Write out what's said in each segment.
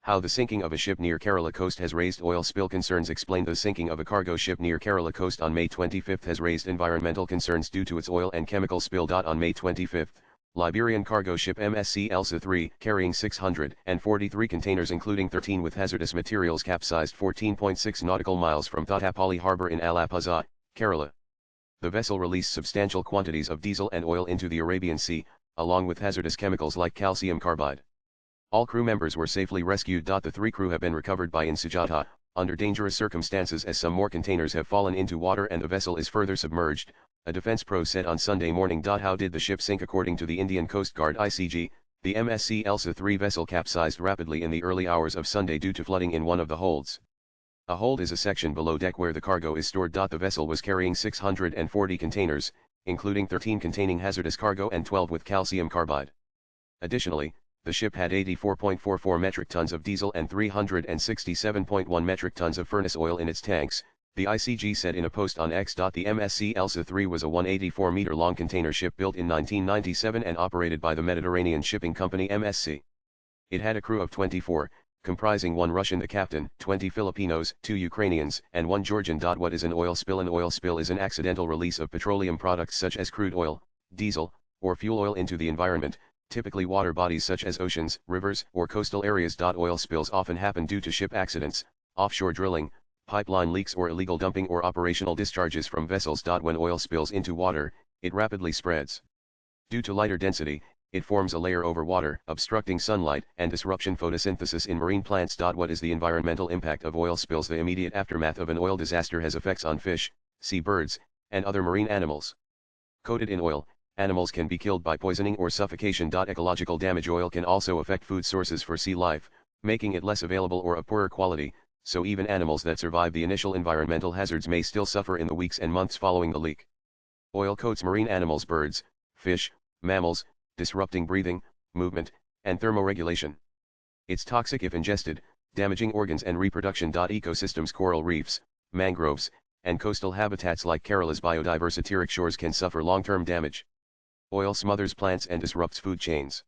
How the sinking of a ship near Kerala coast has raised oil spill concerns. Explained. The sinking of a cargo ship near Kerala coast on May 25 has raised environmental concerns due to its oil and chemical spill. On May 25, Liberian cargo ship MSC Elsa 3, carrying 643 containers including 13 with hazardous materials, capsized 14.6 nautical miles from Thottapalli harbour in Alappuzha, Kerala. The vessel released substantial quantities of diesel and oil into the Arabian Sea, along with hazardous chemicals like calcium carbide. All crew members were safely rescued. The 3 crew have been recovered by in Sujata, under dangerous circumstances as some more containers have fallen into water and the vessel is further submerged, a defense pro said on Sunday morning. How did the ship sink? According to the Indian Coast Guard ICG, the MSC Elsa 3 vessel capsized rapidly in the early hours of Sunday due to flooding in one of the holds. A hold is a section below deck where the cargo is stored. The vessel was carrying 640 containers, including 13 containing hazardous cargo and 12 with calcium carbide. Additionally, the ship had 84.44 metric tons of diesel and 367.1 metric tons of furnace oil in its tanks, the ICG said in a post on X. The MSC Elsa 3 was a 184-meter-long container ship built in 1997 and operated by the Mediterranean shipping company MSC. It had a crew of 24, comprising 1 Russian, the captain, 20 Filipinos, 2 Ukrainians, and 1 Georgian. What is an oil spill? An oil spill is an accidental release of petroleum products such as crude oil, diesel, or fuel oil into the environment, typically water bodies such as oceans, rivers, or coastal areas. Oil spills often happen due to ship accidents, offshore drilling, pipeline leaks, or illegal dumping or operational discharges from vessels. When oil spills into water, it rapidly spreads. Due to lighter density, it forms a layer over water, obstructing sunlight and disrupting photosynthesis in marine plants. What is the environmental impact of oil spills? The immediate aftermath of an oil disaster has effects on fish, sea birds, and other marine animals. Coated in oil, animals can be killed by poisoning or suffocation. Ecological damage. Oil can also affect food sources for sea life, making it less available or of poorer quality, so even animals that survive the initial environmental hazards may still suffer in the weeks and months following the leak. Oil coats marine animals, birds, fish, mammals, disrupting breathing, movement, and thermoregulation. It's toxic if ingested, damaging organs and reproduction. Ecosystems. Coral reefs, mangroves, and coastal habitats like Kerala's biodiversity shores can suffer long-term damage. Oil smothers plants and disrupts food chains.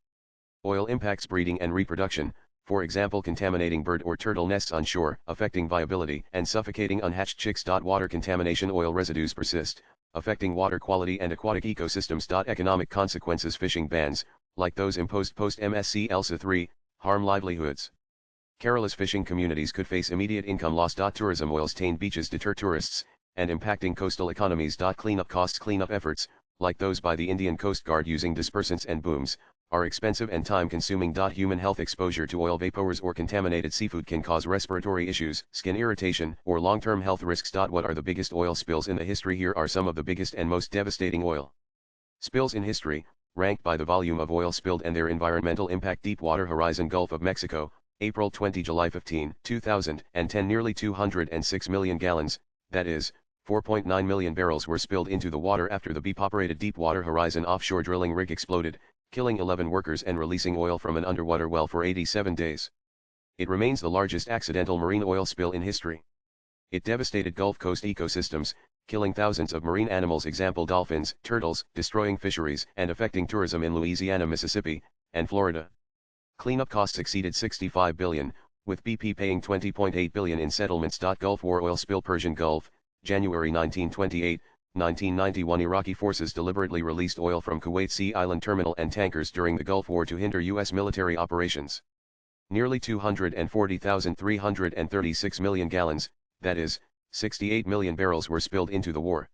Oil impacts breeding and reproduction, for example contaminating bird or turtle nests on shore, affecting viability and suffocating unhatched chicks. Water contamination. Oil residues persist, affecting water quality and aquatic ecosystems. Economic consequences. Fishing bans, like those imposed post MSC Elsa 3, harm livelihoods. Kerala's fishing communities could face immediate income loss. Tourism. Oil-stained beaches deter tourists, and impacting coastal economies. Cleanup costs. Cleanup efforts, like those by the Indian Coast Guard using dispersants and booms, are expensive and time-consuming. Human health. Exposure to oil vapors or contaminated seafood can cause respiratory issues, skin irritation, or long-term health risks. What are the biggest oil spills in the history? Here are some of the biggest and most devastating oil spills in history, ranked by the volume of oil spilled and their environmental impact. Deepwater Horizon, Gulf of Mexico, April 20 – July 15, 2010. Nearly 206 million gallons, that is, 4.9 million barrels, were spilled into the water after the BP-operated Deepwater Horizon offshore drilling rig exploded, killing 11 workers and releasing oil from an underwater well for 87 days. It remains the largest accidental marine oil spill in history. It devastated Gulf Coast ecosystems, killing thousands of marine animals, example dolphins, turtles, destroying fisheries and affecting tourism in Louisiana, Mississippi, and Florida. Cleanup costs exceeded $65 billion, with BP paying $20.8 billion in settlements. Gulf War oil spill. Persian Gulf, January 1928, 1991. Iraqi forces deliberately released oil from Kuwait Sea Island terminal and tankers during the Gulf War to hinder U.S. military operations. Nearly 240,336 million gallons, that is, 68 million barrels, were spilled into the war.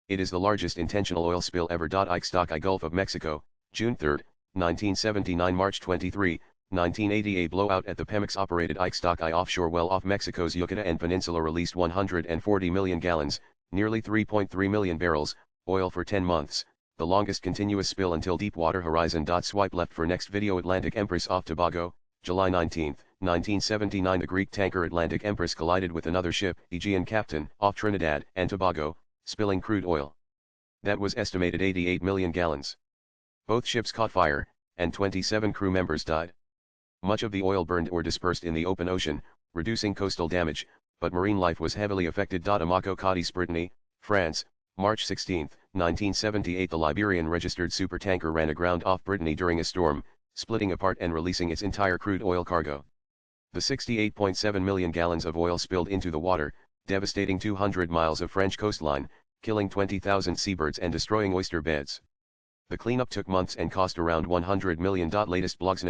It is the largest intentional oil spill ever. Ixtoc Gulf of Mexico, June 3, 1979 March 23, 1980. A blowout at the Pemex-operated Ixtoc offshore well off Mexico's Yucatan Peninsula released 140 million gallons, nearly 3.3 million barrels, oil for 10 months, the longest continuous spill until Deepwater Horizon. Swipe left for next video. Atlantic Empress off Tobago, July 19, 1979. The Greek tanker Atlantic Empress collided with another ship, Aegean Captain, off Trinidad and Tobago, spilling crude oil that was estimated 88 million gallons. Both ships caught fire, and 27 crew members died. Much of the oil burned or dispersed in the open ocean, reducing coastal damage, but marine life was heavily affected. Amako Cadiz, Brittany, France, March 16, 1978. The Liberian registered supertanker ran aground off Brittany during a storm, splitting apart and releasing its entire crude oil cargo. The 68.7 million gallons of oil spilled into the water, devastating 200 miles of French coastline, killing 20,000 seabirds and destroying oyster beds. The cleanup took months and cost around $100 million. Latest blogs.